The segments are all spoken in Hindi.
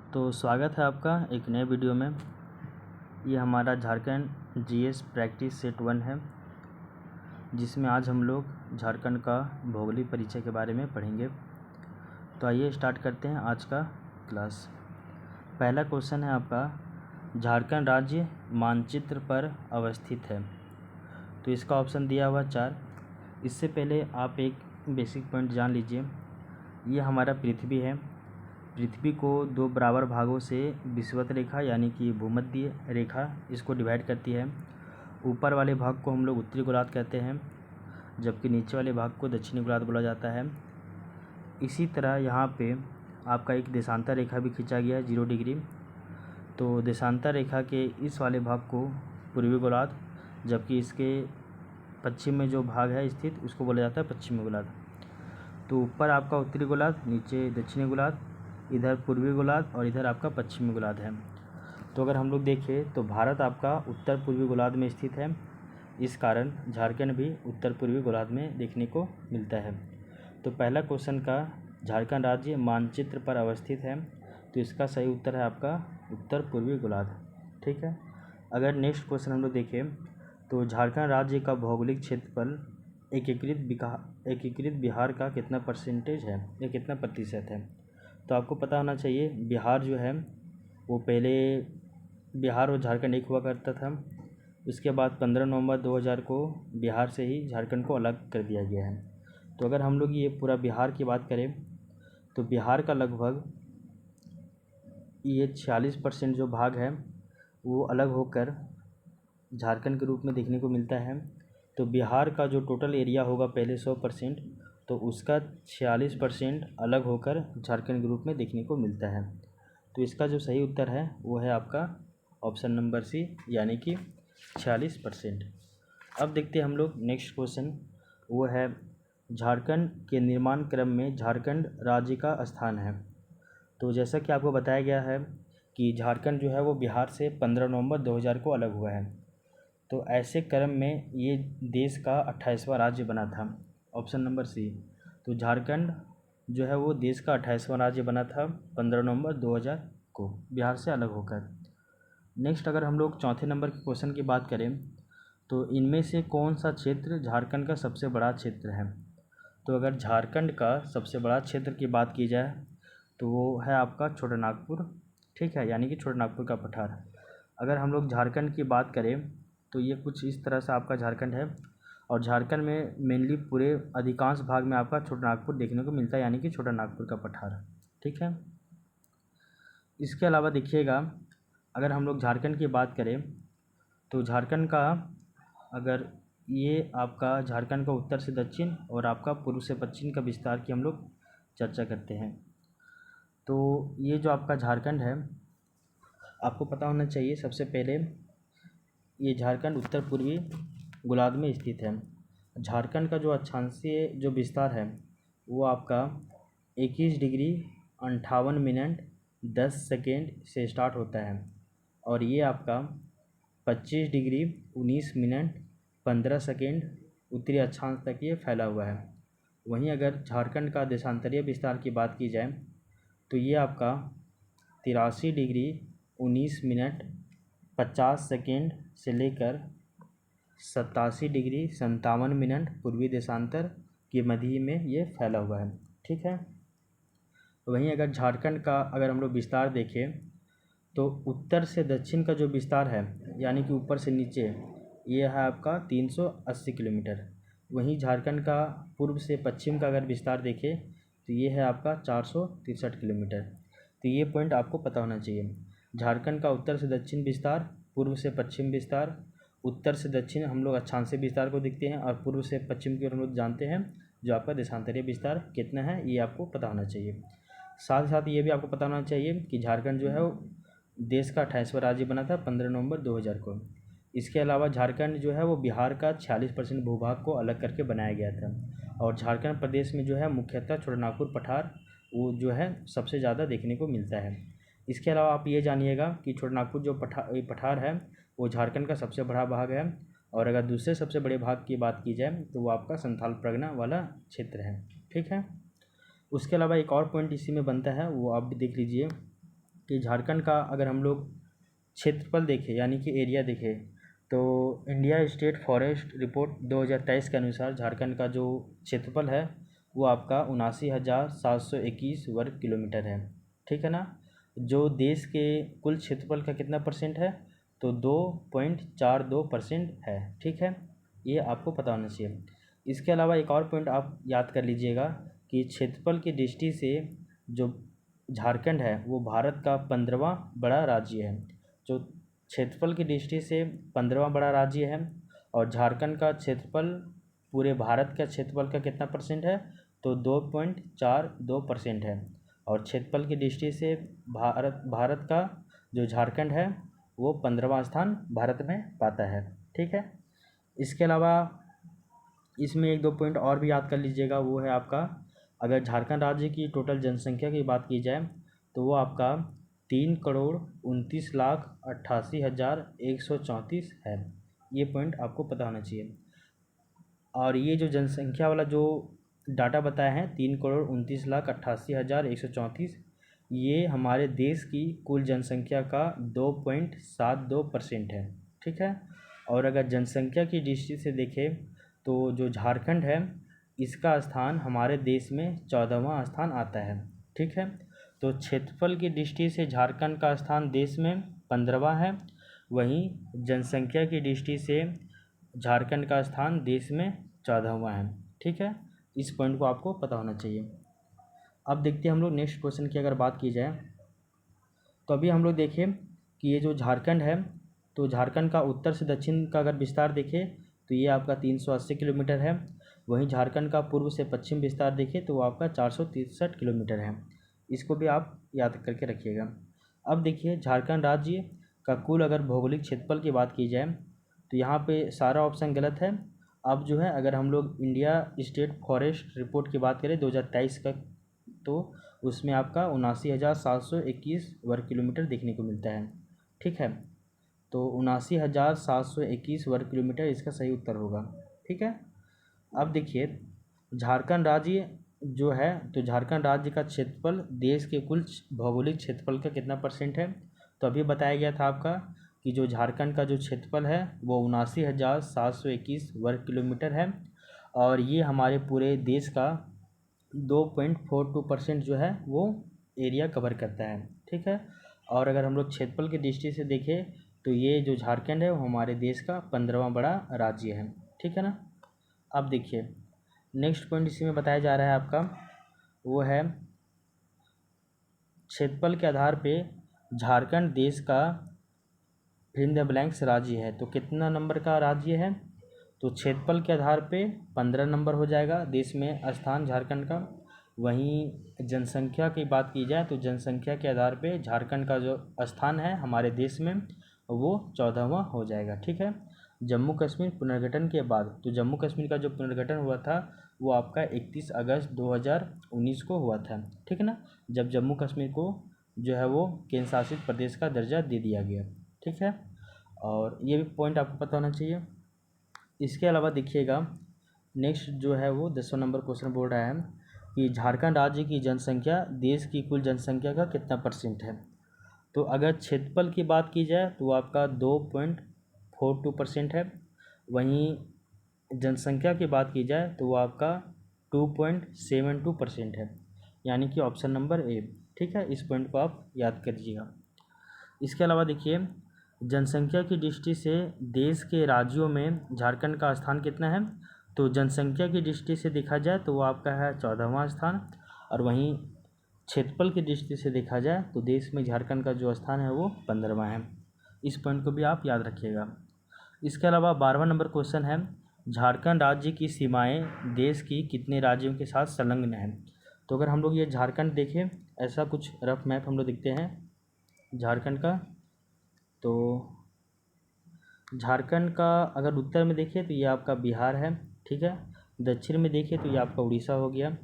तो स्वागत है आपका एक नए वीडियो में। ये हमारा झारखंड जीएस प्रैक्टिस सेट 1 है, जिसमें आज हम लोग झारखंड का भौगोलिक परिचय के बारे में पढ़ेंगे। तो आइए स्टार्ट करते हैं आज का क्लास। पहला क्वेश्चन है आपका, झारखंड राज्य मानचित्र पर अवस्थित है। तो इसका ऑप्शन दिया हुआ 4। इससे पहले आप एक बेसिक पॉइंट जान लीजिए। ये हमारा पृथ्वी है। पृथ्वी को दो बराबर भागों से विषुवत रेखा यानी कि भूमध्य रेखा इसको डिवाइड करती है। ऊपर वाले भाग को हम लोग उत्तरी गोलार्ध कहते हैं, जबकि नीचे वाले भाग को दक्षिणी गोलार्ध बोला जाता है। इसी तरह यहाँ पे आपका एक देशांतर रेखा भी खींचा गया है 0 डिग्री। तो देशांतर रेखा के इस वाले भाग को पूर्वी गोलार्ध, जबकि इसके पश्चिम में जो भाग है स्थित उसको बोला जाता है पश्चिमी गोलार्ध। तो ऊपर आपका उत्तरी गोलार्ध, नीचे दक्षिणी गोलार्ध, इधर पूर्वी गोलार्ध और इधर आपका पश्चिमी गोलार्ध है। तो अगर हम लोग देखें तो भारत आपका उत्तर पूर्वी गोलार्ध में स्थित है। इस कारण झारखंड भी उत्तर पूर्वी गोलार्ध में देखने को मिलता है। तो पहला क्वेश्चन का, झारखंड राज्य मानचित्र पर अवस्थित है, तो इसका सही उत्तर है आपका उत्तर पूर्वी गोलार्ध। ठीक है। अगर नेक्स्ट क्वेश्चन हम लोग देखें तो झारखंड राज्य का भौगोलिक क्षेत्रफल एकीकृत बिहार का कितना परसेंटेज है या कितना प्रतिशत है। तो आपको पता होना चाहिए, बिहार जो है वो पहले बिहार और झारखंड एक हुआ करता था। उसके बाद 15 नवंबर 2000 को बिहार से ही झारखंड को अलग कर दिया गया है। तो अगर हम लोग ये पूरा बिहार की बात करें तो बिहार का लगभग ये 46% जो भाग है वो अलग होकर झारखंड के रूप में देखने को मिलता है। तो बिहार का जो टोटल एरिया होगा पहले 100%, तो उसका 46% अलग होकर झारखंड के रूप में देखने को मिलता है। तो इसका जो सही उत्तर है वो है आपका ऑप्शन नंबर सी, यानी कि 46%। अब देखते हैं हम लोग नेक्स्ट क्वेश्चन, वो है झारखंड के निर्माण क्रम में झारखंड राज्य का स्थान है। तो जैसा कि आपको बताया गया है कि झारखंड जो है वो बिहार से 15 नवंबर 2000 को अलग हुआ है। तो ऐसे क्रम में ये देश का 28वां राज्य बना था, ऑप्शन नंबर सी। तो झारखंड जो है वो देश का 28वां राज्य बना था 15 नवंबर 2000 को बिहार से अलग होकर। नेक्स्ट अगर हम लोग चौथे नंबर के क्वेश्चन की बात करें तो इनमें से कौन सा क्षेत्र झारखंड का सबसे बड़ा क्षेत्र है। तो अगर झारखंड का सबसे बड़ा क्षेत्र की बात की जाए तो वो है आपका छोटा नागपुर। ठीक है, यानी कि छोटा नागपुर का पठार। अगर हम लोग झारखंड की बात करें तो ये कुछ इस तरह से आपका झारखंड है, और झारखंड में मेनली पूरे अधिकांश भाग में आपका छोटा नागपुर देखने को मिलता है, यानी कि छोटा नागपुर का पठार। ठीक है। इसके अलावा देखिएगा, अगर हम लोग झारखंड की बात करें तो झारखंड का, अगर ये आपका झारखंड का उत्तर से दक्षिण और आपका पूर्व से पश्चिम का विस्तार की हम लोग चर्चा करते हैं। तो ये जो आपका झारखंड है, आपको पता होना चाहिए सबसे पहले ये झारखंड उत्तर पूर्वी गोलार्ध में स्थित है। झारखंड का जो अक्षांशीय जो विस्तार है वो आपका 21 डिग्री 58 मिनट 10 सेकेंड से स्टार्ट होता है, और ये आपका 25 डिग्री 19 मिनट 15 सेकेंड उत्तरी अक्षांश तक ये फैला हुआ है। वहीं अगर झारखंड का देशांतरीय विस्तार की बात की जाए तो ये आपका 83 डिग्री 19 मिनट 50 सेकेंड से लेकर 87 डिग्री 57 मिनट पूर्वी देशांतर के मध्य में ये फैला हुआ है। ठीक है। वहीं अगर झारखंड का अगर हम लोग विस्तार देखें तो उत्तर से दक्षिण का जो विस्तार है, यानी कि ऊपर से नीचे, ये है आपका 380 किलोमीटर। वहीं झारखंड का पूर्व से पश्चिम का अगर विस्तार देखें तो ये है आपका 463 किलोमीटर। तो ये पॉइंट आपको पता होना चाहिए। झारखंड का उत्तर से दक्षिण विस्तार, पूर्व से पश्चिम विस्तार, उत्तर से दक्षिण हम लोग अक्षांशीय विस्तार को देखते हैं, और पूर्व से पश्चिम की ओर हम लोग जानते हैं जो आपका देशांतरीय विस्तार कितना है, ये आपको पता होना चाहिए। साथ ही साथ ये भी आपको पता होना चाहिए कि झारखंड जो है वो देश का 28वां राज्य बना था 15 नवंबर 2000 को। इसके अलावा झारखंड जो है वो बिहार का 46% भूभाग को अलग करके बनाया गया था, और झारखंड प्रदेश में जो है मुख्यतः छोटा नागपुर पठार वो जो है सबसे ज़्यादा देखने को मिलता है। इसके अलावा आप ये जानिएगा कि छोटा नागपुर जो पठार है वो झारखंड का सबसे बड़ा भाग है, और अगर दूसरे सबसे बड़े भाग की बात की जाए तो वो आपका संथाल परगना वाला क्षेत्र है। ठीक है। उसके अलावा एक और पॉइंट इसी में बनता है, वो आप भी देख लीजिए कि झारखंड का अगर हम लोग क्षेत्रफल देखें यानी कि एरिया देखें, तो इंडिया स्टेट फॉरेस्ट रिपोर्ट 2023 के अनुसार झारखंड का जो क्षेत्रफल है वो आपका 79,721 वर्ग किलोमीटर है। ठीक है ना। जो देश के कुल क्षेत्रफल का कितना परसेंट है, तो 2.42% है। ठीक है, ये आपको पता होना चाहिए। इसके अलावा एक और पॉइंट आप याद कर लीजिएगा कि क्षेत्रफल की दृष्टि से जो झारखंड है वो भारत का 15वां बड़ा राज्य है। जो क्षेत्रफल की दृष्टि से 15वां बड़ा राज्य है, और झारखंड का क्षेत्रफल पूरे भारत का क्षेत्रफल का कितना परसेंट है, तो 2.42% है। और क्षेत्रफल की दृष्टि से भारत का जो झारखंड है वो 15वां स्थान भारत में पाता है। ठीक है। इसके अलावा इसमें एक दो पॉइंट और भी याद कर लीजिएगा, वो है आपका, अगर झारखंड राज्य की टोटल जनसंख्या की बात की जाए तो वो आपका 3,29,88,134 है। ये पॉइंट आपको पता होना चाहिए। और ये जो जनसंख्या वाला जो डाटा बताया है 3,29,88,134, ये हमारे देश की कुल जनसंख्या का 2.72% है। ठीक है। और अगर जनसंख्या की दृष्टि से देखें तो जो झारखंड है इसका स्थान हमारे देश में 14वां स्थान आता है। ठीक है। तो क्षेत्रफल की दृष्टि से झारखंड का स्थान देश में 15वां है, वहीं जनसंख्या की दृष्टि से झारखंड का स्थान देश में 14वां है। ठीक है, इस पॉइंट को आपको पता होना चाहिए। अब देखते हैं हम लोग नेक्स्ट क्वेश्चन की अगर बात की जाए, तो अभी हम लोग देखें कि ये जो झारखंड है, तो झारखंड का उत्तर से दक्षिण का अगर विस्तार देखें तो ये आपका 380 किलोमीटर है। वहीं झारखंड का पूर्व से पश्चिम विस्तार देखें तो वो आपका 463 किलोमीटर है। इसको भी आप याद करके रखिएगा। अब देखिए झारखंड राज्य का कुल अगर भौगोलिक क्षेत्रफल की बात की जाए तो यहाँ पे सारा ऑप्शन गलत है। अब जो है अगर हम लोग इंडिया स्टेट फॉरेस्ट रिपोर्ट की बात करें 2023 का, तो उसमें आपका 79,721 वर्ग किलोमीटर देखने को मिलता है। ठीक है, तो 79,721 वर्ग किलोमीटर इसका सही उत्तर होगा। ठीक है। अब देखिए झारखंड राज्य जो है, तो झारखंड राज्य का क्षेत्रफल देश के कुल भौगोलिक क्षेत्रफल का कितना परसेंट है, तो अभी बताया गया था आपका कि जो झारखंड का जो क्षेत्रफल है वो 79,721 वर्ग किलोमीटर है, और ये हमारे पूरे देश का 2.42% जो है वो एरिया कवर करता है। ठीक है। और अगर हम लोग क्षेत्रफल की दृष्टि से देखें तो ये जो झारखंड है वो हमारे देश का 15वां बड़ा राज्य है। ठीक है ना। अब देखिए नेक्स्ट पॉइंट इसी में बताया जा रहा है आपका, वो है क्षेत्रफल के आधार पे झारखंड देश का फिल इन द ब्लैंक्स राज्य है। तो कितना नंबर का राज्य है, तो क्षेत्रफल के आधार पे 15 नंबर हो जाएगा देश में स्थान झारखंड का। वहीं जनसंख्या की बात की जाए तो जनसंख्या के आधार पे झारखंड का जो स्थान है हमारे देश में वो 14वां हो जाएगा। ठीक है। जम्मू कश्मीर पुनर्गठन के बाद, तो जम्मू कश्मीर का जो पुनर्गठन हुआ था वो आपका 31 अगस्त 2019 को हुआ था। ठीक है ना, जब जम्मू कश्मीर को जो है वो केंद्र शासित प्रदेश का दर्जा दे दिया गया। ठीक है, और ये भी पॉइंट आपको पता होना चाहिए। इसके अलावा देखिएगा नेक्स्ट जो है वो 10वां नंबर क्वेश्चन बोल रहा है कि झारखंड राज्य की जनसंख्या देश की कुल जनसंख्या का कितना परसेंट है। तो अगर क्षेत्रफल की बात की जाए तो आपका 2.42% है। वहीं जनसंख्या की बात की जाए तो वो आपका 2.72% है, यानी कि ऑप्शन नंबर ए। ठीक है, इस पॉइंट को आप याद कर लीजिएगा। इसके अलावा देखिए जनसंख्या की दृष्टि से देश के राज्यों में झारखंड का स्थान कितना है, तो जनसंख्या की दृष्टि से देखा जाए तो वो आपका है 14वां स्थान, और वहीं क्षेत्रफल की दृष्टि से देखा जाए तो देश में झारखंड का जो स्थान है वो 15वां है। इस पॉइंट को भी आप याद रखिएगा। इसके अलावा 12वां नंबर क्वेश्चन है झारखंड राज्य की सीमाएं देश की कितने राज्यों के साथ संलग्न हैं। तो अगर हम लोग ये झारखंड देखें, ऐसा कुछ रफ मैप हम लोग देखते हैं झारखंड का, तो झारखंड का अगर उत्तर में देखें तो ये आपका बिहार है। ठीक है, दक्षिण में देखें तो ये आपका उड़ीसा हो गया,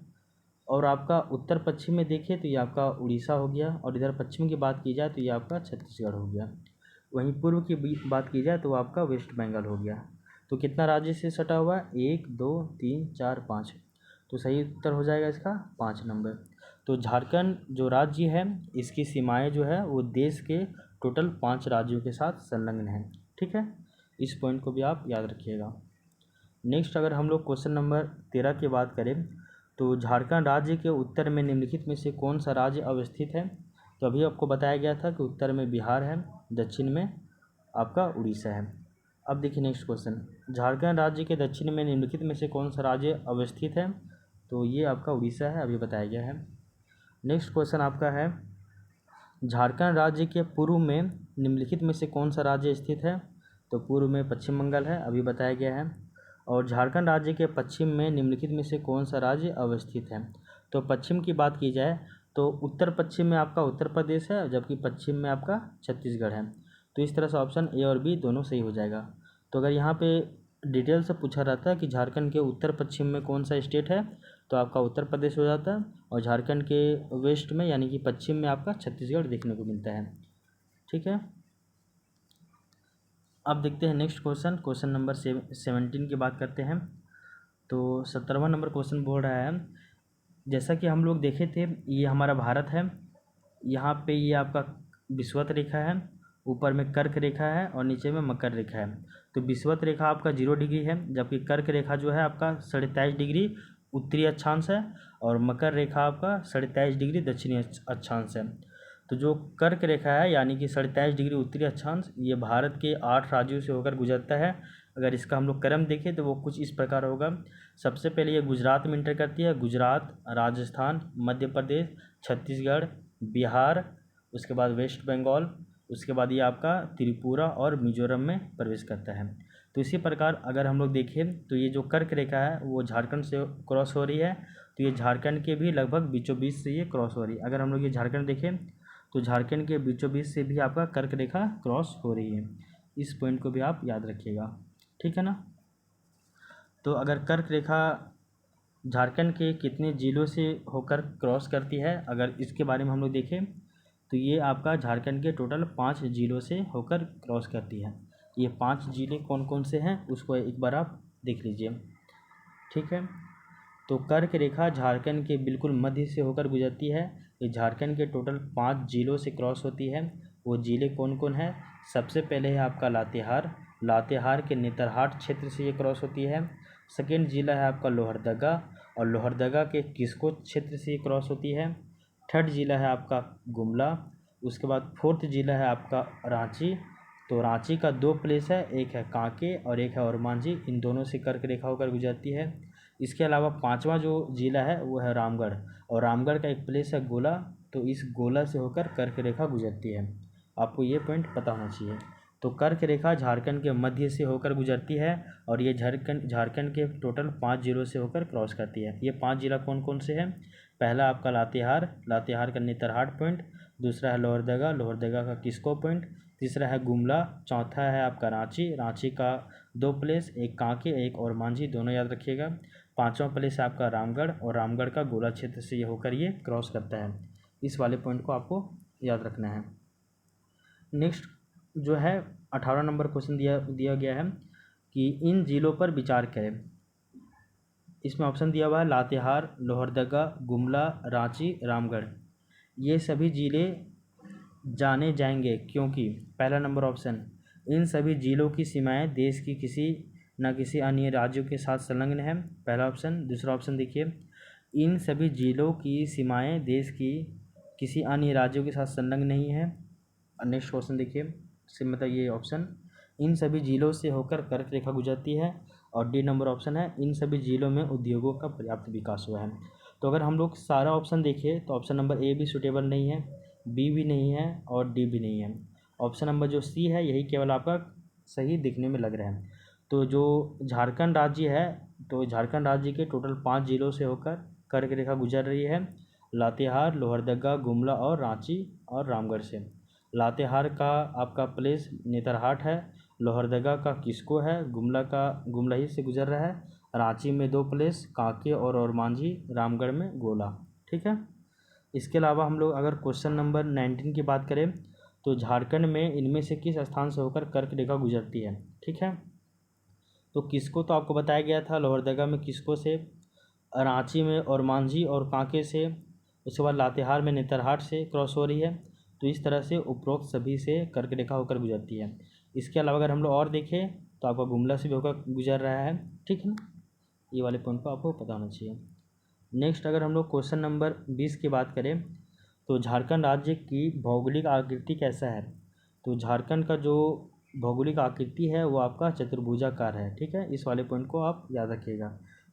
और आपका उत्तर पश्चिम में देखें तो ये आपका उड़ीसा हो गया, और इधर पश्चिम की बात की जाए तो ये आपका छत्तीसगढ़ हो गया। वहीं पूर्व की बात की जाए तो आपका वेस्ट बंगाल हो गया। तो कितना राज्य से सटा हुआ है, 1 2 3 4 5, तो सही उत्तर हो जाएगा इसका 5 नंबर। तो झारखंड जो राज्य है इसकी सीमाएं जो है वो देश के टोटल 5 राज्यों के साथ संलग्न है। ठीक है, इस पॉइंट को भी आप याद रखिएगा। नेक्स्ट अगर हम लोग क्वेश्चन नंबर 13 की बात करें तो झारखंड राज्य के उत्तर में निम्नलिखित में से कौन सा राज्य अवस्थित है। तो अभी आपको बताया गया था कि उत्तर में बिहार है, दक्षिण में आपका उड़ीसा है। अब देखिए नेक्स्ट क्वेश्चन, झारखंड राज्य के दक्षिण में निम्नलिखित में से कौन सा राज्य अवस्थित है। तो ये आपका उड़ीसा है, अभी बताया गया है। नेक्स्ट क्वेश्चन आपका है, झारखंड राज्य के पूर्व में निम्नलिखित में से कौन सा राज्य स्थित है। तो पूर्व में पश्चिम बंगाल है, अभी बताया गया है। और झारखंड राज्य के पश्चिम में निम्नलिखित में से कौन सा राज्य अवस्थित है। तो पश्चिम की बात की जाए तो उत्तर पश्चिम में आपका उत्तर प्रदेश है, जबकि पश्चिम में आपका छत्तीसगढ़ है। तो इस तरह से ऑप्शन ए और बी दोनों सही हो जाएगा। तो अगर यहाँ पे डिटेल से पूछा रहता है कि झारखंड के उत्तर पश्चिम में कौन सा स्टेट है तो आपका उत्तर प्रदेश हो जाता है, और झारखंड के वेस्ट में यानी कि पश्चिम में आपका छत्तीसगढ़ देखने को मिलता है। ठीक है, अब देखते हैं नेक्स्ट क्वेश्चन, क्वेश्चन नंबर 17 की बात करते हैं। तो 17वां नंबर क्वेश्चन बोल रहा है, जैसा कि हम लोग देखे थे ये हमारा भारत है, यहाँ पे ये आपका विषुवत रेखा है, ऊपर में कर्क रेखा है और नीचे में मकर रेखा है। तो विषुवत रेखा आपका 0 डिग्री है, जबकि कर्क रेखा जो है आपका 23.5 डिग्री उत्तरी अक्षांश है, और मकर रेखा आपका 23.5 डिग्री दक्षिणी अक्षांश है। तो जो कर्क रेखा है यानी कि 23.5 डिग्री उत्तरी अक्षांश, ये भारत के 8 राज्यों से होकर गुजरता है। अगर इसका हम लोग क्रम देखें तो वो कुछ इस प्रकार होगा। सबसे पहले ये गुजरात में इंटर करती है, गुजरात, राजस्थान, मध्य प्रदेश, छत्तीसगढ़, बिहार, उसके बाद वेस्ट बंगाल, उसके बाद ये आपका त्रिपुरा और मिजोरम में प्रवेश करता है। तो इसी प्रकार अगर हम लोग देखें तो ये जो कर्क रेखा है वो झारखंड से क्रॉस हो रही है, तो ये झारखंड के भी लगभग बीचों बीच से ये क्रॉस हो रही है। अगर हम लोग ये झारखंड देखें तो झारखंड के बीचों बीच से भी आपका कर्क रेखा क्रॉस हो रही है। इस पॉइंट को भी आप याद रखिएगा। ठीक है ना। तो अगर कर्क रेखा झारखंड के कितने जिलों से होकर क्रॉस करती है, अगर इसके बारे में हम लोग देखें तो ये आपका झारखंड के टोटल 5 जिलों से होकर क्रॉस करती है। ये 5 जिले कौन कौन से हैं उसको एक बार आप देख लीजिए। ठीक है, तो कर्क रेखा झारखंड के बिल्कुल मध्य से होकर गुजरती है। ये झारखंड के टोटल 5 जिलों से क्रॉस होती है। वो जिले कौन कौन है, सबसे पहले है आपका लातेहार, लातेहार के नेतरहाट क्षेत्र से ये क्रॉस होती है। सेकेंड जिला है आपका लोहरदगा, और लोहरदगा के किस्को क्षेत्र से ये क्रॉस होती है। थर्ड जिला है आपका गुमला, उसके बाद फोर्थ जिला है आपका रांची। तो रांची का 2 प्लेस है, एक है कांके और एक है ओरमांझी, इन दोनों से कर्क रेखा होकर गुजरती है। इसके अलावा 5वां जो जिला है वो है रामगढ़, और रामगढ़ का एक प्लेस है गोला, तो इस गोला से होकर कर्क रेखा गुजरती है। आपको ये पॉइंट पता होना चाहिए। तो कर्क रेखा झारखंड के मध्य से होकर गुजरती है, और ये झारखंड के टोटल 5 जिलों से होकर क्रॉस करती है। ये 5 जिला कौन कौन से हैं, पहला आपका लातेहार, लातेहार का नेतरहाट पॉइंट, दूसरा है लोहरदगा, लोहरदगा का किस्को पॉइंट, तीसरा है गुमला, चौथा है आपका रांची, रांची का 2 प्लेस, एक कांके एक और मांझी, दोनों याद रखिएगा। 5वां प्लेस है आपका रामगढ़, और रामगढ़ का गोला क्षेत्र से ये होकर ये क्रॉस करता है। इस वाले पॉइंट को आपको याद रखना है। नेक्स्ट जो है 18 नंबर क्वेश्चन दिया गया है कि इन जिलों पर विचार करें। इसमें ऑप्शन दिया हुआ है लातेहार, लोहरदगा, गुमला, रांची, रामगढ़। ये सभी जिले जाने जाएंगे क्योंकि पहला नंबर ऑप्शन, इन सभी जिलों की सीमाएं देश की किसी न किसी अन्य राज्यों के साथ संलग्न है, पहला ऑप्शन। दूसरा ऑप्शन देखिए, इन सभी जिलों की सीमाएं देश की किसी अन्य राज्यों के साथ संलग्न नहीं है। नेक्स्ट क्वेश्चन देखिए, से मतलब ये ऑप्शन, इन सभी जिलों से होकर कर्क रेखा गुजरती है, और डी नंबर ऑप्शन है, इन सभी जिलों में उद्योगों का पर्याप्त विकास हुआ है। तो अगर हम लोग सारा ऑप्शन देखें तो ऑप्शन नंबर ए भी सूटेबल नहीं है, बी भी नहीं है और डी भी नहीं है। ऑप्शन नंबर जो सी है यही केवल आपका सही दिखने में लग रहा है। तो जो झारखंड राज्य है, तो झारखंड राज्य के टोटल 5 जिलों से होकर कर्क रेखा गुजर रही है, लातेहार, लोहरदगा, गुमला और रांची और रामगढ़ से। लातेहार का आपका प्लेस नेतरहाट है, लोहरदगा का किस्को है, गुमला का गुमलाही से गुजर रहा है, रांची में 2 प्लेस कांके और ओरमांझी, रामगढ़ में गोला। ठीक है, इसके अलावा हम लोग अगर क्वेश्चन नंबर 19 की बात करें तो झारखंड में इनमें से किस स्थान से होकर कर्क रेखा गुजरती है। ठीक है, तो किस्को तो आपको बताया गया था, लोहरदगा में किस्को से, रांची में ओरमांझी और कांके से, उसके बाद लातेहार में नेतरहाट से क्रॉस हो रही है। तो इस तरह से उपरोक्त सभी से कर्क रेखा होकर गुजरती है। इसके अलावा अगर हम लोग और देखें तो आपका गुमला से भी होकर गुजर रहा है, ठीक है ना। ये वाले पॉइंट को आपको पता होना चाहिए। नेक्स्ट अगर हम लोग क्वेश्चन नंबर 20 की बात करें तो झारखंड राज्य की भौगोलिक आकृति कैसा है। तो झारखंड का जो भौगोलिक आकृति है वो आपका चतुर्भुजाकार है, ठीक है। इस वाले पॉइंट को आप याद रखिएगा।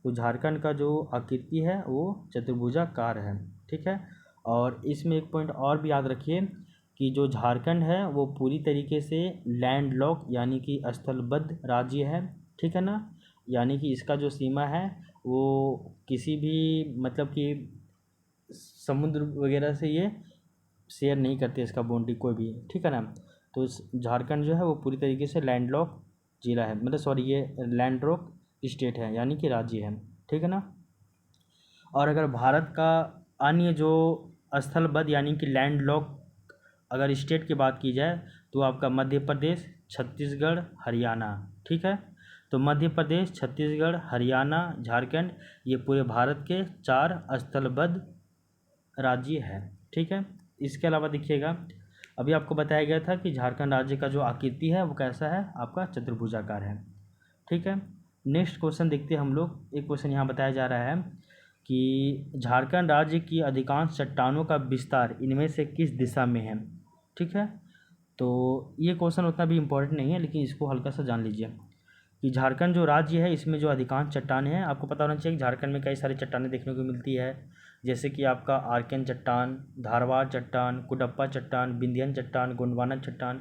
तो झारखंड का जो आकृति है वो चतुर्भुजाकार है, ठीक है। और इसमें एक पॉइंट और भी याद रखिए कि जो झारखंड है वो पूरी तरीके से लैंडलॉक यानी कि स्थलबद्ध राज्य है, ठीक है ना। यानी कि इसका जो सीमा है वो किसी भी मतलब कि समुद्र वगैरह से ये शेयर नहीं करते इसका बाउंड्री कोई भी, ठीक है ना। तो झारखंड जो है वो पूरी तरीके से लैंडलॉक जिला है, मतलब सॉरी ये लैंडलॉक स्टेट है यानी कि राज्य है, ठीक है ना। और अगर भारत का अन्य जो स्थलबद्ध यानी कि लैंडलॉक अगर स्टेट की बात की जाए तो आपका मध्य प्रदेश, छत्तीसगढ़, हरियाणा, ठीक है। तो मध्य प्रदेश, छत्तीसगढ़, हरियाणा, झारखंड ये पूरे भारत के 4 स्थलबद्ध राज्य है, ठीक है। इसके अलावा देखिएगा अभी आपको बताया गया था कि झारखंड राज्य का जो आकृति है वो कैसा है, आपका चतुर्भुजाकार है, ठीक है। नेक्स्ट क्वेश्चन देखते हैं हम लोग। एक क्वेश्चन यहाँ बताया जा रहा है कि झारखंड राज्य की अधिकांश चट्टानों का विस्तार इनमें से किस दिशा में है, ठीक है। तो ये क्वेश्चन उतना भी इम्पोर्टेंट नहीं है लेकिन इसको हल्का सा जान लीजिए कि झारखंड जो राज्य है इसमें जो अधिकांश चट्टानें हैं, आपको पता होना चाहिए कि झारखंड में कई सारी चट्टानें देखने को मिलती है, जैसे कि आपका आर्कन चट्टान, धारवाड़ चट्टान, कुडप्पा चट्टान, विंध्यन चट्टान, गोंडवाना चट्टान।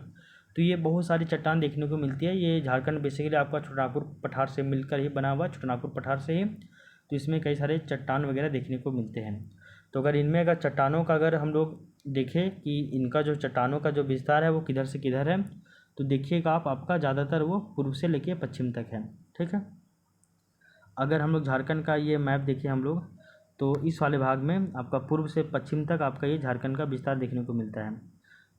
तो ये बहुत सारी चट्टान देखने को मिलती है। ये झारखंड बेसिकली आपका छोटानागपुर पठार से मिलकर ही बना हुआ है, छोटानागपुर पठार से ही। तो इसमें कई सारे चट्टान वगैरह देखने को मिलते हैं। तो अगर इनमें अगर चट्टानों का अगर हम लोग देखें कि इनका जो चट्टानों का जो विस्तार है वो किधर से किधर है, तो देखिएगा आप आपका ज़्यादातर वो पूर्व से लेके पश्चिम तक है, ठीक है। अगर हम लोग झारखंड का ये मैप देखें हम लोग तो इस वाले भाग में आपका पूर्व से पश्चिम तक आपका ये झारखंड का विस्तार देखने को मिलता है।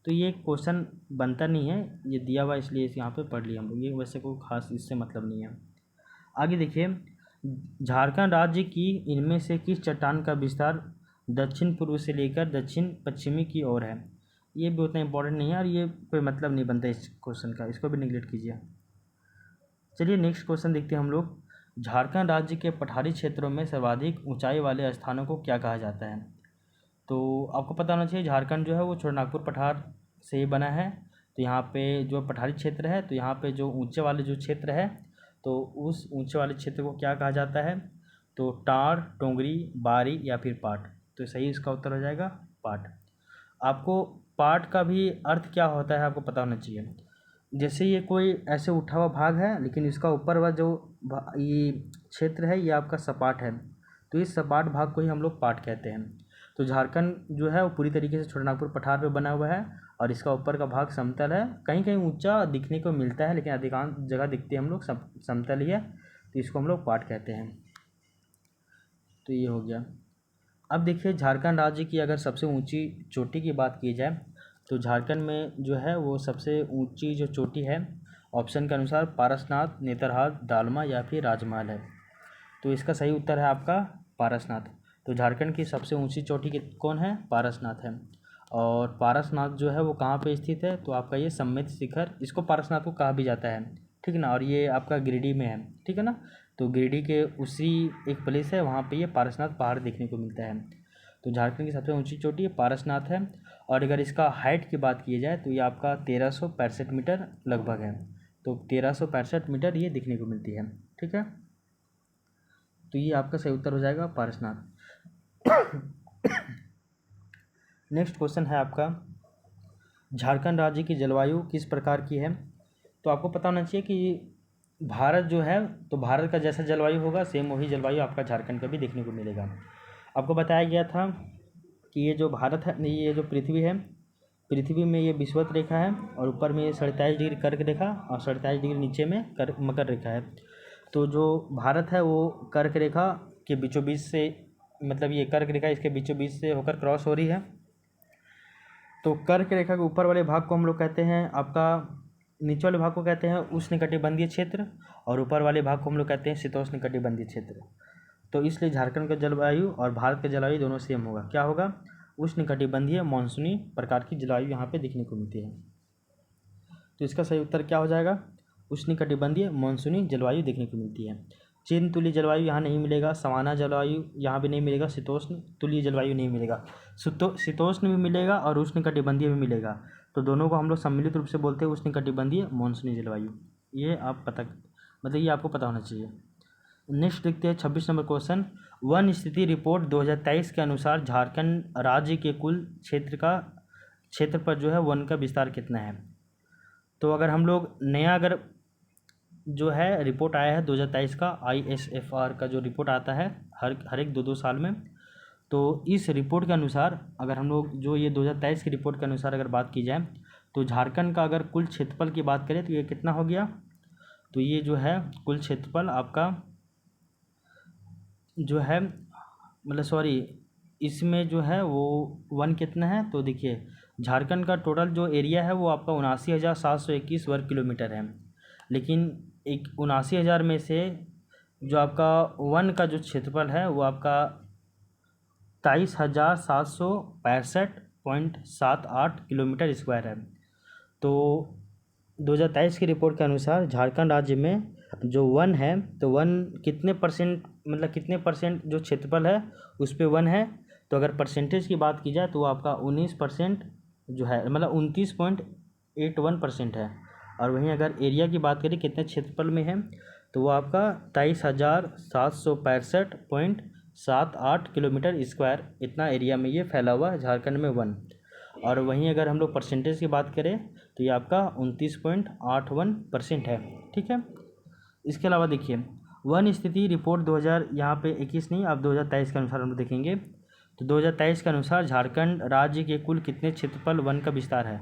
तो ये क्वेश्चन बनता नहीं है, ये दिया हुआ इसलिए इस यहाँ पे पढ़ लिया हम लोग, ये वैसे कोई खास इससे मतलब नहीं है। आगे देखिए झारखंड राज्य की इनमें से किस चट्टान का विस्तार दक्षिण पूर्व से लेकर दक्षिण पश्चिमी की ओर है। ये भी उतना इम्पोर्टेंट नहीं है और ये कोई मतलब नहीं बनता इस क्वेश्चन का, इसको भी निगलेक्ट कीजिए। चलिए नेक्स्ट क्वेश्चन देखते हैं हम लोग। झारखंड राज्य के पठारी क्षेत्रों में सर्वाधिक ऊंचाई वाले स्थानों को क्या कहा जाता है। तो आपको पता होना चाहिए झारखंड जो है वो छोटानागपुर पठार से ही बना है। तो यहाँ पे जो पठारी क्षेत्र है तो यहाँ पे जो ऊंचे वाले जो क्षेत्र है तो उस ऊंचे वाले क्षेत्र को क्या कहा जाता है, तो टार, टोंगरी, बारी या फिर पाट। तो सही इसका उत्तर हो जाएगा पाट। आपको पाट का भी अर्थ क्या होता है आपको पता होना चाहिए। जैसे ये कोई ऐसे उठा हुआ भाग है लेकिन इसका ऊपर वाला जो ये क्षेत्र है ये आपका सपाट है, तो इस सपाट भाग को ही हम लोग पाट कहते हैं। तो झारखंड जो है वो पूरी तरीके से छोटानागपुर पठार पे बना हुआ है और इसका ऊपर का भाग समतल है, कहीं कहीं ऊंचा दिखने को मिलता है लेकिन अधिकांश जगह दिखते हैं हम लोग समतल ही है, तो इसको हम लोग पाट कहते हैं। तो ये हो गया। अब देखिए झारखंड राज्य की अगर सबसे ऊंची चोटी की बात की जाए तो झारखंड में जो है वो सबसे ऊंची जो चोटी है ऑप्शन के अनुसार पारसनाथ, नेतरहाट, दालमा या फिर राजमहल है। तो इसका सही उत्तर है आपका पारसनाथ। तो झारखंड की सबसे ऊंची चोटी कौन है, पारसनाथ है। और पारसनाथ जो है वो कहाँ पे स्थित है, तो आपका ये सम्मित शिखर, इसको पारसनाथ को कहा भी जाता है, ठीक है ना। और ये आपका गिरिडीह में है, ठीक है ना। तो गिरिडीह के उसी एक प्लेस है वहाँ पे ये पारसनाथ पहाड़ देखने को मिलता है। तो झारखंड की सबसे ऊंची चोटी पारसनाथ है। और अगर इसका हाइट की बात की जाए तो ये आपका 1365 मीटर लगभग है। तो 1365 मीटर ये दिखने को मिलती है, ठीक है। तो ये आपका सही उत्तर हो जाएगा पारसनाथ। नेक्स्ट क्वेश्चन है आपका झारखंड राज्य की जलवायु किस प्रकार की है। तो आपको पता होना चाहिए कि भारत जो है तो भारत का जैसा जलवायु होगा सेम वही जलवायु आपका झारखंड का भी देखने को मिलेगा। आपको बताया गया था कि ये जो भारत है, ये जो पृथ्वी है, पृथ्वी में ये विषुवत रेखा है और ऊपर में ये 47 डिग्री कर्क रेखा और 47 डिग्री नीचे में मकर रेखा है। तो जो भारत है वो कर्क रेखा के बीचों बीच से, मतलब ये कर्क रेखा इसके बीचों बीच से होकर क्रॉस हो रही है। तो कर्क रेखा के ऊपर वाले भाग को हम लोग कहते हैं आपका, नीचे वाले भाग को कहते हैं उष्णकटिबंधीय क्षेत्र और ऊपर वाले भाग को हम लोग कहते हैं शीतोष्णकटिबंधीय क्षेत्र। तो इसलिए झारखंड का जलवायु और भारत का जलवायु दोनों सेम होगा। क्या होगा? उष्णकटिबंधीय मानसूनी प्रकार की जलवायु यहाँ पे देखने को मिलती है। तो इसका सही उत्तर क्या हो जाएगा? उष्णकटिबंधीय मानसूनी जलवायु देखने को मिलती है। चीन तुल्य जलवायु यहाँ नहीं मिलेगा, सवाना जलवायु यहाँ भी नहीं मिलेगा, शीतोष्ण तुल्य जलवायु नहीं मिलेगा। शीतोष्ण भी मिलेगा और उष्णकटिबंधीय भी मिलेगा, तो दोनों को हम लोग सम्मिलित रूप से बोलते हैं उष्णकटिबंधीय मानसूनी जलवायु। ये आप ये आपको पता होना चाहिए। नेक्स्ट देखते हैं 26 नंबर क्वेश्चन। वन स्थिति रिपोर्ट 2023 के अनुसार झारखंड राज्य के कुल क्षेत्र पर जो है वन का विस्तार कितना है? तो अगर हम लोग अगर जो है रिपोर्ट आया है 2023 का, ISFR का जो रिपोर्ट आता है हर एक 2-2 साल में, तो इस रिपोर्ट के अनुसार अगर हम लोग जो ये 2023 की रिपोर्ट के अनुसार अगर बात की जाए तो झारखंड का अगर कुल क्षेत्रफल की बात करें तो ये कितना हो गया? तो ये जो है कुल क्षेत्रफल आपका जो है इसमें जो है वो वन कितना है? तो देखिए झारखंड का टोटल जो एरिया है वो आपका 79,721 वर्ग किलोमीटर है, लेकिन 79,000 में से जो आपका वन का जो क्षेत्रफल है वो आपका 23,765.78 किलोमीटर स्क्वायर है। तो 2023 की रिपोर्ट के अनुसार झारखंड राज्य में जो वन है तो वन कितने परसेंट जो क्षेत्रफल है उस पर वन है? तो अगर परसेंटेज की बात की जाए तो वो आपका 19% जो है 29.81% है। और वहीं अगर एरिया की बात करें कितने क्षेत्रफल में है तो वो आपका 23,765.78 किलोमीटर स्क्वायर इतना एरिया में ये फैला हुआ है झारखंड में वन। और वहीं अगर हम लोग परसेंटेज की बात करें तो ये आपका 29.81% है। ठीक है। इसके अलावा देखिए वन स्थिति रिपोर्ट 2021 नहीं, अब 2023 के अनुसार हम लोग देखेंगे। तो 2023 के अनुसार झारखंड राज्य के कुल कितने क्षेत्रफल वन का विस्तार है?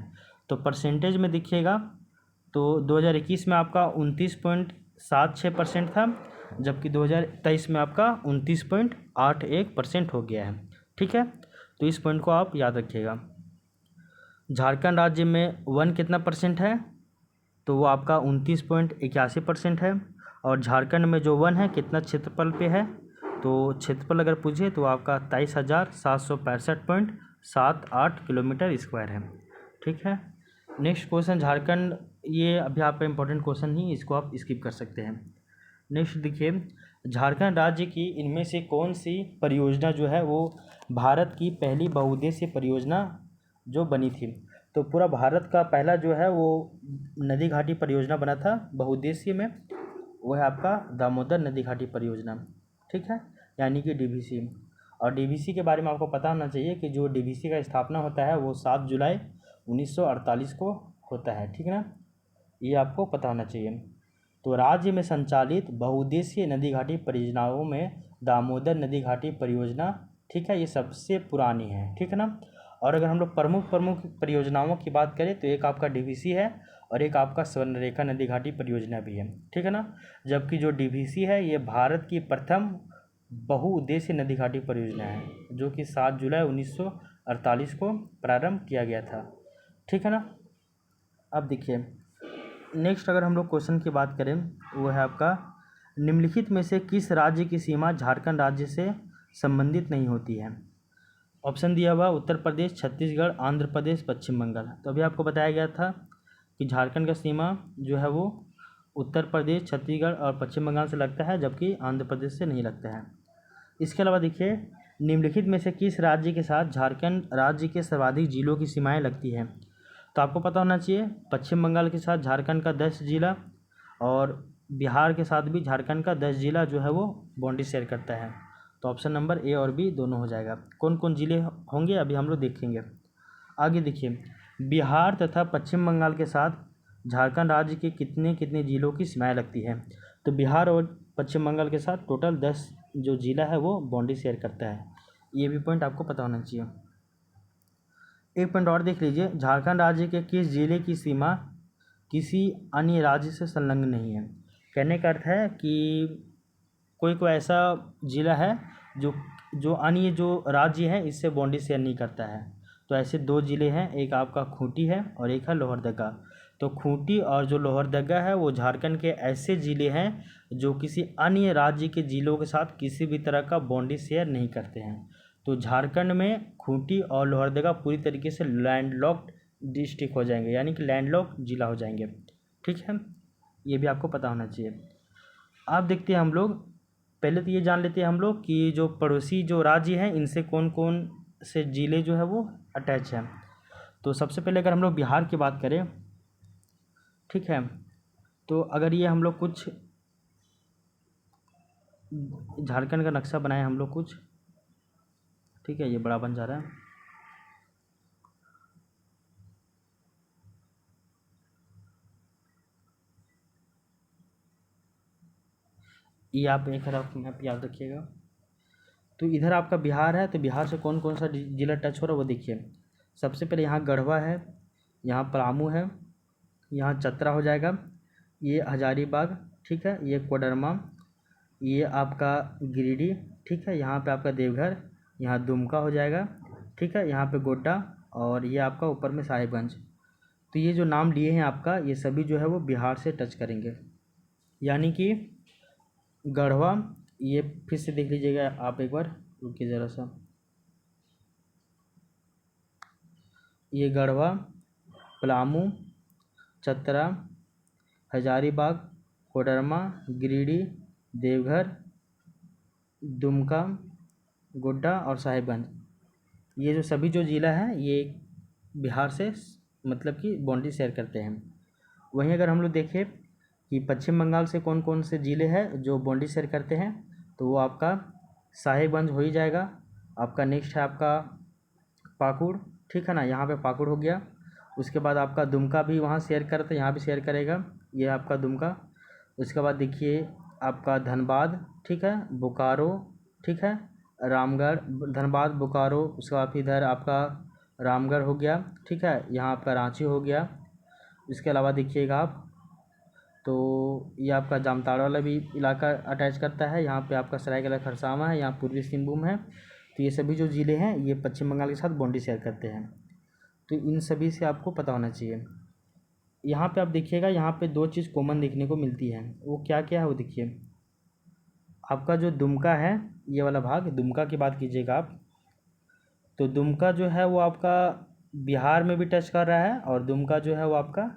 तो परसेंटेज में देखिएगा तो 2021 में आपका 29.76% था, जबकि 2023 में आपका 29.81% हो गया है। ठीक है, तो इस पॉइंट को आप याद रखिएगा। झारखंड राज्य में वन कितना परसेंट है? तो वो आपका 29.81% है। और झारखंड में जो वन है कितना क्षेत्रफल पे है? तो क्षेत्रफल अगर पूछे तो आपका 23,765.78 किलोमीटर स्क्वायर है। ठीक है। नेक्स्ट क्वेश्चन झारखंड, ये अभी आपका इंपॉर्टेंट क्वेश्चन नहीं, इसको आप स्किप कर सकते हैं। नेक्स्ट देखिए झारखंड राज्य की इनमें से कौन सी परियोजना जो है वो भारत की पहली बहुउद्देशीय परियोजना जो बनी थी? तो पूरा भारत का पहला जो है वो नदी घाटी परियोजना बना था बहुउद्देशीय में, वो है आपका दामोदर नदी घाटी परियोजना। ठीक है, यानी कि DVC। और DVC के बारे में आपको पता होना चाहिए कि जो DVC का स्थापना होता है वो 7 जुलाई 1948 को होता है। ठीक है ना, ये आपको पता होना चाहिए। तो राज्य में संचालित बहुउद्देशीय नदी घाटी परियोजनाओं में दामोदर नदी घाटी परियोजना, ठीक है, ये सबसे पुरानी है। ठीक है ना। और अगर हम लोग प्रमुख परियोजनाओं की बात करें तो एक आपका DVC है और एक आपका स्वर्णरेखा नदी घाटी परियोजना भी है। ठीक है ना। जबकि जो DVC है ये भारत की प्रथम बहुउद्देशीय नदी घाटी परियोजना है जो कि 7 जुलाई 1948 को प्रारंभ किया गया था। ठीक है ना। अब देखिए नेक्स्ट अगर हम लोग क्वेश्चन की बात करें वो है आपका निम्नलिखित में से किस राज्य की सीमा झारखंड राज्य से संबंधित नहीं होती है? ऑप्शन दिया हुआ उत्तर प्रदेश, छत्तीसगढ़, आंध्र प्रदेश, पश्चिम बंगाल। तो अभी आपको बताया गया था कि झारखंड का सीमा जो है वो उत्तर प्रदेश, छत्तीसगढ़ और पश्चिम बंगाल से लगता है, जबकि आंध्र प्रदेश से नहीं लगता है। इसके अलावा देखिए निम्नलिखित में से किस राज्य के साथ झारखंड राज्य के सर्वाधिक जिलों की सीमाएं लगती हैं? तो आपको पता होना चाहिए पश्चिम बंगाल के साथ झारखंड का 10 जिला और बिहार के साथ भी झारखंड का 10 जिला जो है वो बाउंड्री शेयर करता है। तो ऑप्शन नंबर ए और बी दोनों हो जाएगा। कौन कौन जिले होंगे अभी हम लोग देखेंगे। आगे देखिए बिहार तथा पश्चिम बंगाल के साथ झारखंड राज्य के कितने कितने जिलों की सीमाएं लगती है? तो बिहार और पश्चिम बंगाल के साथ टोटल 10 जो जिला है वो बाउंड्री शेयर करता है। ये भी पॉइंट आपको पता होना चाहिए। एक पॉइंट और देख लीजिए, झारखंड राज्य के किस जिले की सीमा किसी अन्य राज्य से संलग्न नहीं है? कहने का अर्थ है कि कोई ऐसा जिला है जो अन्य जो राज्य है इससे बाउंड्री शेयर नहीं करता है। तो ऐसे 2 जिले हैं, एक आपका खूंटी है और एक है लोहरदगा। तो खूंटी और जो लोहरदगा है वो झारखंड के ऐसे ज़िले हैं जो किसी अन्य राज्य के ज़िलों के साथ किसी भी तरह का बाउंड्री शेयर नहीं करते हैं। तो झारखंड में खूंटी और लोहरदगा पूरी तरीके से लैंडलॉक्ड डिस्ट्रिक्ट हो जाएंगे, यानी कि लैंडलॉक्ड ज़िला हो जाएंगे। ठीक है, ये भी आपको पता होना चाहिए। अब देखते हैं हम लोग, पहले तो ये जान लेते हैं हम लोग कि जो पड़ोसी जो राज्य हैं इनसे कौन कौन से ज़िले जो है वो अटैच हैं। तो सबसे पहले अगर हम लोग बिहार की बात करें, ठीक है, तो अगर ये हम लोग कुछ झारखंड का नक्शा बनाए हम लोग कुछ, ठीक है, ये बड़ा बन जा रहा है। ये आप एक रफ मैप याद रखिएगा। तो इधर आपका बिहार है, तो बिहार से कौन कौन सा जिला टच हो रहा है वो देखिए। सबसे पहले यहाँ गढ़वा है, यहाँ पलामू है, यहाँ चतरा हो जाएगा, ये हजारीबाग, ठीक है, ये कोडरमा, ये आपका गिरिडीह, ठीक है, यहाँ पे आपका देवघर, यहाँ दुमका हो जाएगा, ठीक है, यहाँ पे गोड्डा, और ये आपका ऊपर में साहिबगंज। तो ये जो नाम लिए हैं आपका, ये सभी जो है वो बिहार से टच करेंगे। यानी कि गढ़वा, ये फिर से देख लीजिएगा आप एक बार, रुकिए ज़रा सा, ये गढ़वा, पलामू, चतरा, हजारीबाग, कोडरमा, गिरिडीह, देवघर, दुमका, गोड्डा और साहिबगंज, ये जो सभी जो ज़िला है ये बिहार से मतलब कि बाउंड्री शेयर करते हैं। वहीं अगर हम लोग देखें कि पश्चिम बंगाल से कौन कौन से ज़िले हैं जो बाउंड्री शेयर करते हैं, तो वो आपका साहिबगंज हो ही जाएगा। आपका नेक्स्ट है आपका पाकुड़, ठीक है ना, यहाँ पे पाकुड़ हो गया। उसके बाद आपका दुमका भी वहाँ शेयर करते हैं, यहाँ भी शेयर करेगा, ये आपका दुमका। उसके बाद देखिए आपका धनबाद, ठीक है, बोकारो, ठीक है, रामगढ़, धनबाद, बोकारो, उसके बाद फिर इधर आपका रामगढ़ हो गया, ठीक है, यहाँ आपका रांची हो गया। इसके अलावा देखिएगा आप, तो ये आपका जामताड़ा वाला भी इलाका अटैच करता है, यहाँ पे आपका सरायकेला खरसावां है, यहाँ पूर्वी सिंहभूम है। तो ये सभी जो ज़िले हैं ये पश्चिम बंगाल के साथ बाउंड्री शेयर करते हैं। तो इन सभी से आपको पता होना चाहिए। यहाँ पे आप देखिएगा, यहाँ पे दो चीज़ कॉमन देखने को मिलती है, वो क्या क्या है वो देखिए। आपका जो दुमका है, ये वाला भाग दुमका की बात कीजिएगा आप, तो दुमका जो है वो आपका बिहार में भी टच कर रहा है, और दुमका जो है वो आपका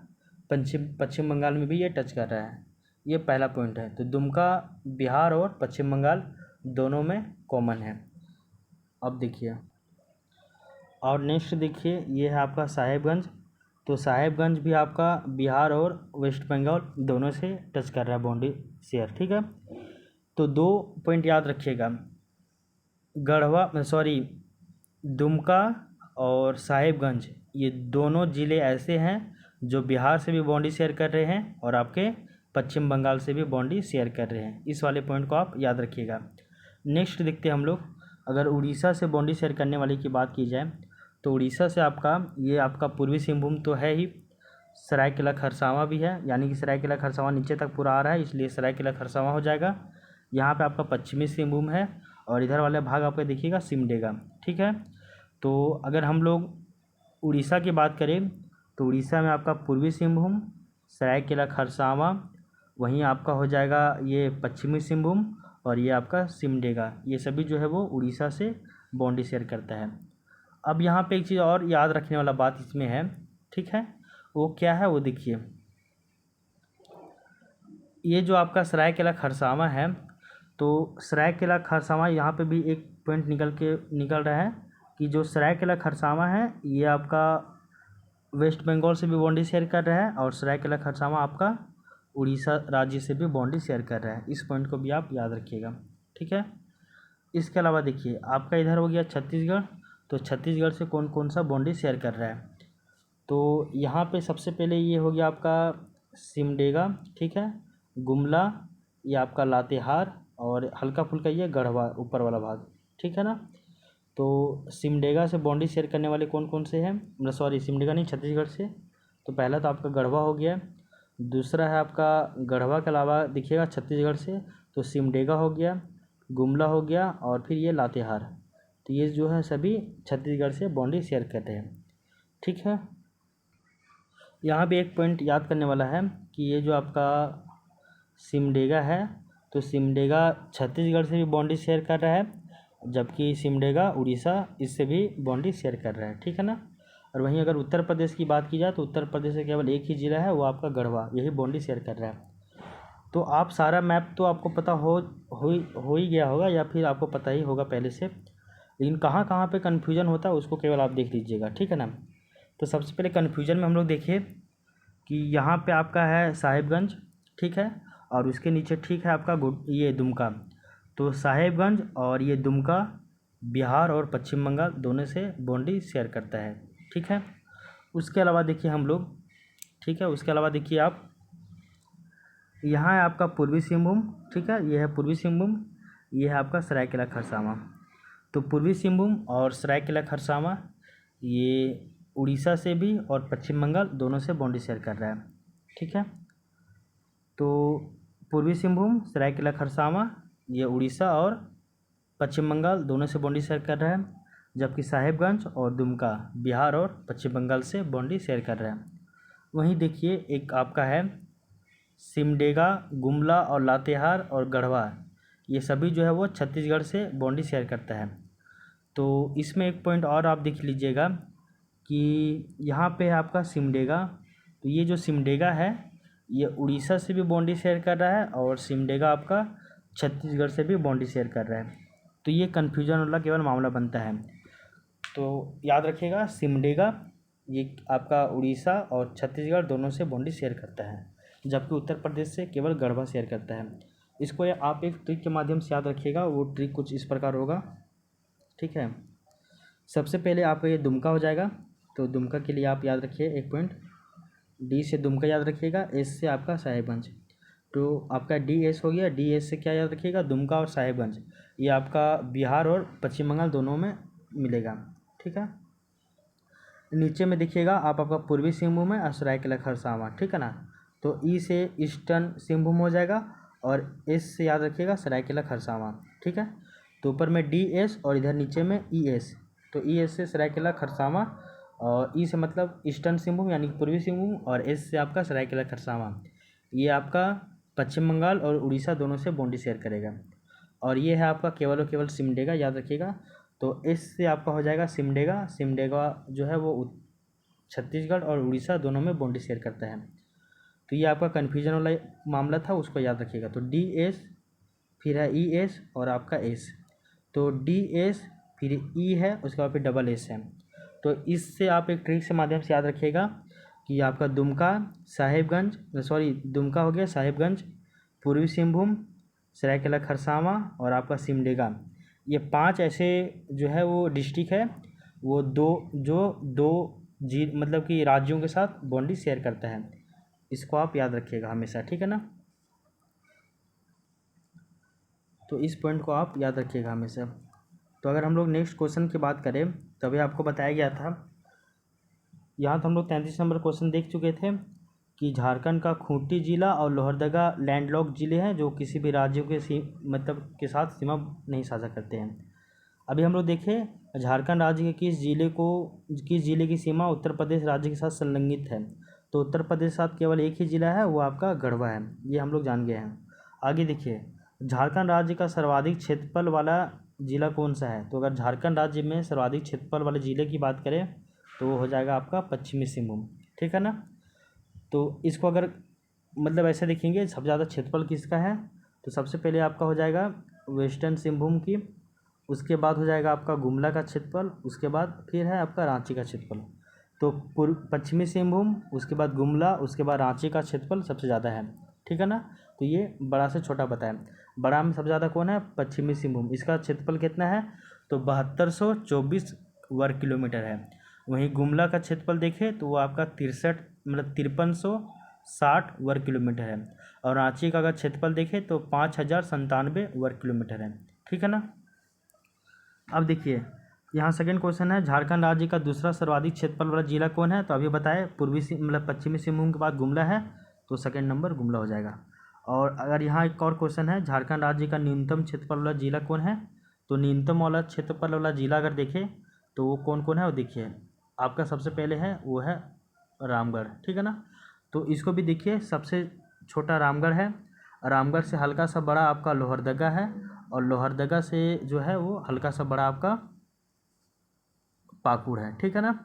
पश्चिम बंगाल में भी ये टच कर रहा है। ये पहला पॉइंट है। तो दुमका बिहार और पश्चिम बंगाल दोनों में कॉमन है। अब देखिए, और नेक्स्ट देखिए, ये है आपका साहेबगंज। तो साहेबगंज भी आपका बिहार और वेस्ट बंगाल दोनों से टच कर रहा है बाउंड्री शेयर, ठीक है। तो दो पॉइंट याद रखिएगा, दुमका और साहिबगंज, ये दोनों ज़िले ऐसे हैं जो बिहार से भी बाउंड्री शेयर कर रहे हैं और आपके पश्चिम बंगाल से भी बाउंड्री शेयर कर रहे हैं। इस वाले पॉइंट को आप याद रखिएगा। नेक्स्ट देखते हैं हम लोग, अगर उड़ीसा से बाउंड्री शेयर करने वाले की बात की जाए, तो उड़ीसा से आपका ये आपका पूर्वी सिंहभूम तो है ही, सरायकेला खरसावां भी है, यानी कि सरायकेला खरसावां नीचे तक पूरा आ रहा है, इसलिए सरायकेला खरसावां हो जाएगा। यहाँ पे आपका पश्चिमी सिंहभूम है, और इधर वाले भाग आपका देखिएगा सिमडेगा, ठीक है। तो अगर हम लोग उड़ीसा की बात करें, तो उड़ीसा में आपका पूर्वी सिंहभूम, सरायकेला खरसावां, वहीं आपका हो जाएगा ये पश्चिमी सिंहभूम, और ये आपका सिमडेगा, ये सभी जो है वो उड़ीसा से बाउंड्री शेयर करता है। अब यहाँ पे एक चीज़ और याद रखने वाला बात इसमें है, ठीक है, वो क्या है वो देखिए। ये जो आपका सरायकेला खरसावां है, तो सरायकेला खरसावां यहाँ पे भी एक पॉइंट निकल रहा है कि जो सरायकेला खरसावां है ये आपका वेस्ट बंगाल से भी बाउंड्री शेयर कर रहा है, और सरायकेला खरसावां आपका उड़ीसा राज्य से भी बाउंड्री शेयर कर रहा है। इस पॉइंट को भी आप याद रखिएगा, ठीक है। इसके अलावा देखिए आपका इधर हो गया छत्तीसगढ़, तो छत्तीसगढ़ से कौन कौन सा बाउंड्री शेयर कर रहा है, तो यहाँ पे सबसे पहले ये हो गया आपका सिमडेगा, ठीक है, गुमला, ये आपका लातेहार, और हल्का फुल्का ये गढ़वा ऊपर वाला भाग, ठीक है ना। तो सिमडेगा से बाउंड्री शेयर करने वाले कौन कौन से हैं, मतलब सॉरी सिमडेगा नहीं, छत्तीसगढ़ से। तो पहला तो आपका गढ़वा हो गया, दूसरा है आपका गढ़वा के अलावा देखिएगा छत्तीसगढ़ से, तो सिमडेगा हो गया, गुमला हो गया, और फिर ये लातेहार। तो ये जो है सभी छत्तीसगढ़ से बाउंड्री शेयर करते हैं, ठीक है। यहाँ भी एक पॉइंट याद करने वाला है कि ये जो आपका सिमडेगा है, तो सिमडेगा छत्तीसगढ़ से भी बाउंड्री शेयर कर रहा है, जबकि सिमडेगा उड़ीसा इससे भी बाउंड्री शेयर कर रहा है, ठीक है ना। और वहीं अगर उत्तर प्रदेश की बात की जाए तो उत्तर प्रदेश से केवल एक ही ज़िला है, वो आपका गढ़वा, यही बाउंड्री शेयर कर रहा है। तो आप सारा मैप तो आपको पता हो ही गया होगा, या फिर आपको पता ही होगा पहले से, लेकिन कहाँ कहाँ पे कन्फ्यूजन होता है उसको केवल आप देख लीजिएगा, ठीक है ना। तो सबसे पहले कन्फ्यूजन में हम लोग देखिए कि यहाँ पे आपका है साहिबगंज, ठीक है, और उसके नीचे ठीक है आपका ये दुमका। तो साहिबगंज और ये दुमका बिहार और पश्चिम बंगाल दोनों से बाउंड्री शेयर करता है, ठीक है। उसके अलावा देखिए हम लोग, ठीक है, उसके अलावा देखिए आप, यहाँ है आपका पूर्वी सिंहभूम, ठीक है, ये है पूर्वी सिंहभूम, ये है आपका सरायकेला खरसावां। तो पूर्वी सिंहभूम और सरायकेला खरसावां ये उड़ीसा से भी और पश्चिम बंगाल दोनों से बाउंड्री शेयर कर रहा है, ठीक है। तो पूर्वी सिंहभूम, सरायकेला खरसावां ये उड़ीसा और पश्चिम बंगाल दोनों से बाउंड्री शेयर कर रहा है, जबकि साहिबगंज और दुमका बिहार और पश्चिम बंगाल से बाउंड्री शेयर कर रहा है। वहीं देखिए एक आपका है सिमडेगा, गुमला और लातेहार और गढ़वा, ये सभी जो है वो छत्तीसगढ़ से बाउंड्री शेयर करता है। तो इसमें एक पॉइंट और आप देख लीजिएगा कि यहाँ पे है आपका सिमडेगा, तो ये जो सिमडेगा है ये उड़ीसा से भी बाउंड्री शेयर कर रहा है और सिमडेगा आपका छत्तीसगढ़ से भी बाउंड्री शेयर कर रहा है। तो ये कन्फ्यूजन वाला केवल मामला बनता है। तो याद रखिएगा सिमडेगा ये आपका उड़ीसा और छत्तीसगढ़ दोनों से बाउंड्री शेयर करता है, जबकि उत्तर प्रदेश से केवल गढ़वा शेयर करता है। इसको आप एक ट्रिक के माध्यम से याद रखिएगा, वो ट्रिक कुछ इस प्रकार होगा, ठीक है। सबसे पहले आपका ये दुमका हो जाएगा, तो दुमका के लिए आप याद रखिए एक पॉइंट, डी से दुमका याद रखिएगा, एस से आपका साहिबगंज। तो आपका डी एस हो गया, डी एस से क्या याद रखिएगा, दुमका और साहिबगंज, ये आपका बिहार और पश्चिम बंगाल दोनों में मिलेगा, ठीक है। नीचे में देखिएगा आप आपका पूर्वी सिंहभूम है और सरायकेला खरसावां, ठीक है ना। तो ई से ईस्टर्न सिंहभूम हो जाएगा और एस से याद रखिएगा सरायकेला खरसावां, ठीक है। तो ऊपर में डी एस और इधर नीचे में ई एस, तो ई एस से सरायकेला खरसावां और ई से मतलब ईस्टर्न सिंहभूम यानी कि पूर्वी सिंहभूम, और एस से आपका सरायकेला खरसावां, ये आपका पश्चिम बंगाल और उड़ीसा दोनों से बाउंड्री शेयर करेगा। और ये है आपका केवल और केवल सिमडेगा, याद रखिएगा। तो एस से आपका हो जाएगा सिमडेगा, सिमडेगा जो है वो छत्तीसगढ़ और उड़ीसा दोनों में बाउंड्री शेयर करता है। तो ये आपका कन्फ्यूजन वाला मामला था, उसको याद रखिएगा। तो डी एस फिर है ई एस और आपका एस, तो डी एस फिर ई है, उसके बाद फिर डबल एस है। तो इससे आप एक ट्रिक से माध्यम से याद रखिएगा कि आपका दुमका साहिबगंज, दुमका हो गया साहिबगंज, पूर्वी सिंहभूम, सरायकेला खरसावां और आपका सिमडेगा, ये 5 ऐसे जो है वो डिस्ट्रिक्ट है, वो दो मतलब कि राज्यों के साथ बाउंड्री शेयर करता है। इसको आप याद रखिएगा हमेशा, ठीक है ना। तो इस पॉइंट को आप याद रखिएगा हमेशा। तो अगर हम लोग नेक्स्ट क्वेश्चन की बात करें, तो अभी आपको बताया गया था, यहाँ तो हम लोग 33 नंबर क्वेश्चन देख चुके थे कि झारखंड का खूंटी जिला और लोहरदगा लैंडलॉक जिले हैं जो किसी भी राज्यों के मतलब के साथ सीमा नहीं साझा करते हैं। अभी हम लोग देखें झारखंड राज्य के किस जिले की सीमा उत्तर प्रदेश राज्य के साथ संलग्नित है, तो उत्तर प्रदेश के साथ केवल एक ही जिला है, वो आपका गढ़वा है, ये हम लोग जान गए हैं। आगे देखिए झारखंड राज्य का सर्वाधिक क्षेत्रफल वाला जिला कौन सा है, तो अगर झारखंड राज्य में सर्वाधिक क्षेत्रफल वाले जिले की बात करें तो वो हो जाएगा आपका पश्चिमी सिंहभूम, ठीक है ना। तो इसको अगर मतलब ऐसे देखेंगे सबसे ज़्यादा क्षेत्रफल किसका है, तो सबसे पहले आपका हो जाएगा वेस्टर्न सिंहभूम की, उसके बाद हो जाएगा आपका गुमला का क्षेत्रफल, उसके बाद फिर है आपका रांची का क्षेत्रफल। तो पश्चिमी सिंहभूम, उसके बाद गुमला, उसके बाद रांची का क्षेत्रफल सबसे ज़्यादा है, ठीक है ना। तो ये बड़ा से छोटा बताएं, बड़ा में सबसे ज़्यादा कौन है, पश्चिमी सिंहभूम, इसका क्षेत्रफल कितना है, तो 7224 वर्ग किलोमीटर है। वहीं गुमला का क्षेत्रफल देखें तो वो आपका 5360 वर्ग किलोमीटर है, और रांची का अगर क्षेत्रफल देखें तो 5097 वर्ग किलोमीटर है, ठीक है ना। अब देखिए यहाँ सेकंड क्वेश्चन है, झारखंड राज्य का दूसरा सर्वाधिक क्षेत्रफल वाला जिला कौन है, तो अभी बताए पश्चिमी सिंहभूम के बाद गुमला है, तो सेकंड नंबर गुमला हो जाएगा। और अगर यहाँ एक और क्वेश्चन है, झारखंड राज्य का न्यूनतम क्षेत्रफल वाला जिला कौन है, तो न्यूनतम वाला क्षेत्रफल वाला जिला अगर देखें तो वो कौन कौन है, वो देखिए आपका सबसे पहले है वो है रामगढ़, ठीक है ना। तो इसको भी देखिए, सबसे छोटा रामगढ़ है, रामगढ़ से हल्का सा बड़ा आपका लोहरदगा है, और लोहरदगा से जो है वो हल्का सा बड़ा आपका पाकुड़ है, ठीक है ना।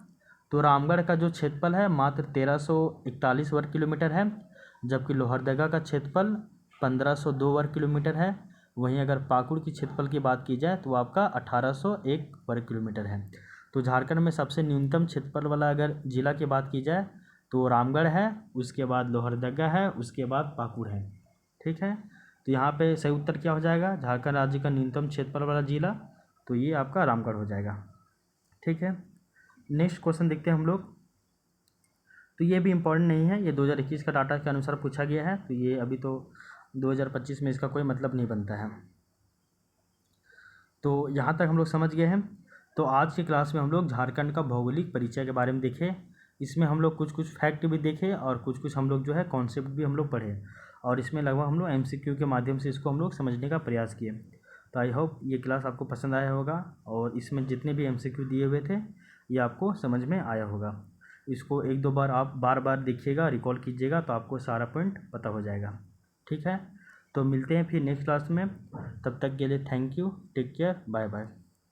तो रामगढ़ का जो क्षेत्रफल है मात्र 1341 वर्ग किलोमीटर है, जबकि लोहरदगा का क्षेत्रफल 1502 वर्ग किलोमीटर है। वहीं अगर पाकुड़ की क्षेत्रफल की बात की जाए तो वो आपका 1801 वर्ग किलोमीटर है। तो झारखंड में सबसे न्यूनतम क्षेत्रफल वाला अगर जिला की बात की जाए तो रामगढ़ है, उसके बाद लोहरदगा है, उसके बाद पाकुड़ है, ठीक है। तो यहाँ पे सही उत्तर क्या हो जाएगा, झारखंड राज्य का न्यूनतम क्षेत्रफल वाला जिला, तो ये आपका रामगढ़ हो जाएगा, ठीक है। नेक्स्ट क्वेश्चन देखते हैं हम लोग। तो ये भी इम्पोर्टेंट नहीं है, ये 2021 का डाटा के अनुसार पूछा गया है, तो ये अभी तो 2025 में इसका कोई मतलब नहीं बनता है। तो यहाँ तक हम लोग समझ गए हैं। तो आज की क्लास में हम लोग झारखंड का भौगोलिक परिचय के बारे में देखे, इसमें हम लोग कुछ कुछ फैक्ट भी देखे और कुछ कुछ हम लोग जो है कॉन्सेप्ट भी हम लोग पढ़े, और इसमें लगभग हम लोग MCQ के माध्यम से इसको हम लोग समझने का प्रयास किए। तो आई होप ये क्लास आपको पसंद आया होगा, और इसमें जितने भी MCQ दिए हुए थे ये आपको समझ में आया होगा। इसको एक दो बार आप बार बार देखिएगा, रिकॉल कीजिएगा, तो आपको सारा पॉइंट पता हो जाएगा, ठीक है। तो मिलते हैं फिर नेक्स्ट क्लास में, तब तक के लिए thank you, take care, bye bye.